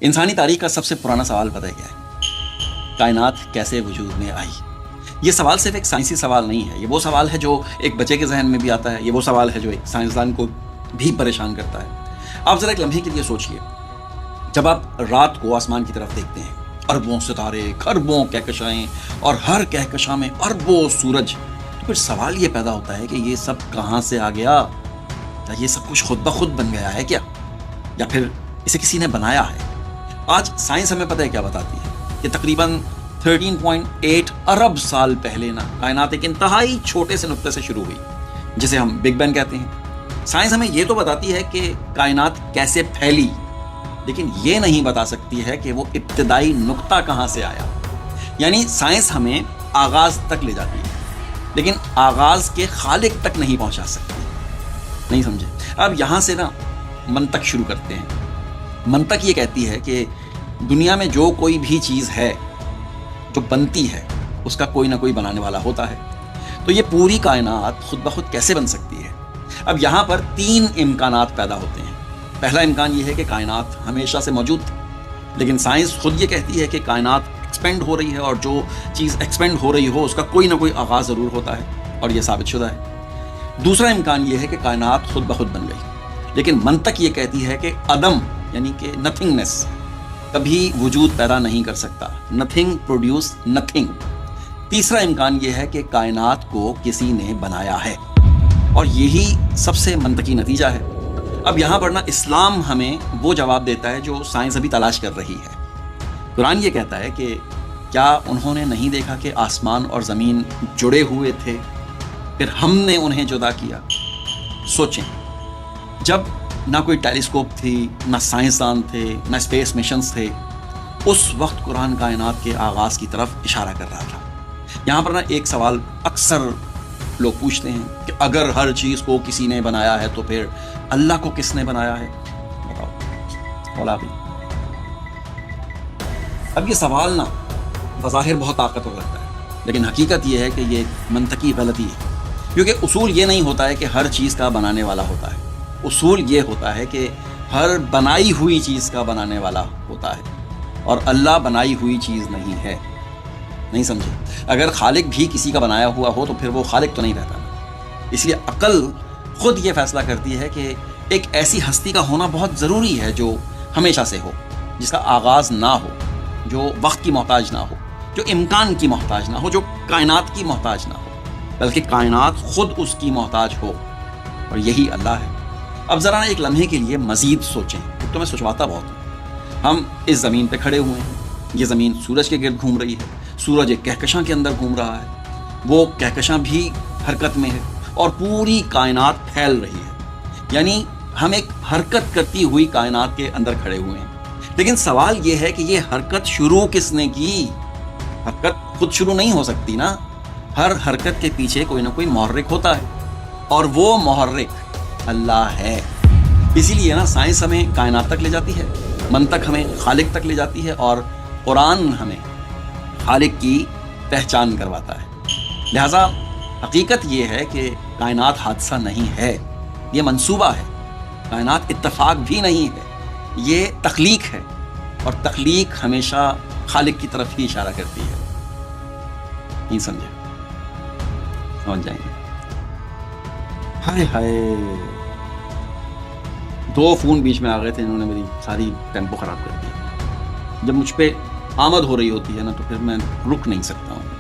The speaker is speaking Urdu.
انسانی تاریخ کا سب سے پرانا سوال پتہ ہے کیا ہے؟ کائنات کیسے وجود میں آئی؟ یہ سوال صرف ایک سائنسی سوال نہیں ہے، یہ وہ سوال ہے جو ایک بچے کے ذہن میں بھی آتا ہے، یہ وہ سوال ہے جو ایک سائنسدان کو بھی پریشان کرتا ہے۔ آپ ذرا ایک لمحے کے لیے سوچئے، جب آپ رات کو آسمان کی طرف دیکھتے ہیں، اربوں ستارے، خربوں کہکشائیں اور ہر کہکشاں میں اربوں سورج، تو پھر سوال یہ پیدا ہوتا ہے کہ یہ سب کہاں سے آ گیا؟ کیا یہ سب کچھ خود بخود بن گیا ہے کیا؟ یا پھر اسے کسی نے بنایا ہے؟ آج سائنس ہمیں پتہ ہے کیا بتاتی ہے کہ تقریباً 13.8 ارب سال پہلے کائنات ایک انتہائی چھوٹے سے نقطے سے شروع ہوئی جسے ہم بگ بینگ کہتے ہیں۔ سائنس ہمیں یہ تو بتاتی ہے کہ کائنات کیسے پھیلی، لیکن یہ نہیں بتا سکتی ہے کہ وہ ابتدائی نقطہ کہاں سے آیا۔ یعنی سائنس ہمیں آغاز تک لے جاتی ہے، لیکن آغاز کے خالق تک نہیں پہنچا سکتی۔ نہیں سمجھے؟ اب یہاں سے منطق شروع کرتے ہیں۔ منطق یہ کہتی ہے کہ دنیا میں جو کوئی بھی چیز ہے جو بنتی ہے، اس کا کوئی نہ کوئی بنانے والا ہوتا ہے۔ تو یہ پوری کائنات خود بخود کیسے بن سکتی ہے؟ اب یہاں پر 3 امکانات پیدا ہوتے ہیں۔ پہلا امکان یہ ہے کہ کائنات ہمیشہ سے موجود تھی، لیکن سائنس خود یہ کہتی ہے کہ کائنات ایکسپینڈ ہو رہی ہے، اور جو چیز ایکسپینڈ ہو رہی ہو اس کا کوئی نہ کوئی آغاز ضرور ہوتا ہے، اور یہ ثابت شدہ ہے۔ دوسرا امکان یہ ہے کہ کائنات خود بخود بن گئی، لیکن منطق یہ کہتی ہے کہ عدم یعنی کہ نتھنگنس کبھی وجود پیدا نہیں کر سکتا۔ Nothing produce nothing. تیسرا امکان یہ ہے کہ کائنات کو کسی نے بنایا ہے، اور یہی سب سے منطقی نتیجہ ہے۔ اب یہاں پر اسلام ہمیں وہ جواب دیتا ہے جو سائنس ابھی تلاش کر رہی ہے۔ قرآن یہ کہتا ہے کہ کیا انہوں نے نہیں دیکھا کہ آسمان اور زمین جڑے ہوئے تھے، پھر ہم نے انہیں جدا کیا؟ سوچیں، جب نہ کوئی ٹیلیسکوپ تھی، نہ سائنسدان تھے، نہ اسپیس مشنز تھے، اس وقت قرآن کائنات کے آغاز کی طرف اشارہ کر رہا تھا۔ یہاں پر ایک سوال اکثر لوگ پوچھتے ہیں کہ اگر ہر چیز کو کسی نے بنایا ہے تو پھر اللہ کو کس نے بنایا ہے؟ بتاؤ مولا بھی۔ اب یہ سوال بظاہر بہت طاقتور لگتا ہے، لیکن حقیقت یہ ہے کہ یہ ایک منطقی غلطی ہے، کیونکہ اصول یہ نہیں ہوتا ہے کہ ہر چیز کا بنانے والا ہوتا ہے۔ اصول یہ ہوتا ہے کہ ہر بنائی ہوئی چیز کا بنانے والا ہوتا ہے، اور اللہ بنائی ہوئی چیز نہیں ہے۔ نہیں سمجھے؟ اگر خالق بھی کسی کا بنایا ہوا ہو تو پھر وہ خالق تو نہیں رہتا۔ اس لیے عقل خود یہ فیصلہ کرتی ہے کہ ایک ایسی ہستی کا ہونا بہت ضروری ہے جو ہمیشہ سے ہو، جس کا آغاز نہ ہو، جو وقت کی محتاج نہ ہو، جو امکان کی محتاج نہ ہو، جو کائنات کی محتاج نہ ہو، بلکہ کائنات خود اس کی محتاج ہو، اور یہی اللہ ہے۔ اب ذرا ایک لمحے کے لیے مزید سوچیں، تو میں سوچواتا بہت ہوں۔ ہم اس زمین پہ کھڑے ہوئے ہیں، یہ زمین سورج کے گرد گھوم رہی ہے، سورج ایک کہکشاں کے اندر گھوم رہا ہے، وہ کہکشاں بھی حرکت میں ہے، اور پوری کائنات پھیل رہی ہے۔ یعنی ہم ایک حرکت کرتی ہوئی کائنات کے اندر کھڑے ہوئے ہیں، لیکن سوال یہ ہے کہ یہ حرکت شروع کس نے کی؟ حرکت خود شروع نہیں ہو سکتی نا، ہر حرکت کے پیچھے کوئی نہ کوئی محرک ہوتا ہے، اور وہ محرک اللہ ہے۔ اسی لیے سائنس ہمیں کائنات تک لے جاتی ہے، منطق ہمیں خالق تک لے جاتی ہے، اور قرآن ہمیں خالق کی پہچان کرواتا ہے۔ لہٰذا حقیقت یہ ہے کہ کائنات حادثہ نہیں ہے، یہ منصوبہ ہے۔ کائنات اتفاق بھی نہیں ہے، یہ تخلیق ہے، اور تخلیق ہمیشہ خالق کی طرف ہی اشارہ کرتی ہے۔ نہیں سمجھے؟ سمجھ جائیں گے۔ ہائے ہائے، 2 فون بیچ میں آ گئے تھے، انہوں نے میری ساری ٹیمپو خراب کر دی۔ جب مجھ پہ آمد ہو رہی ہوتی ہے تو پھر میں رک نہیں سکتا ہوں۔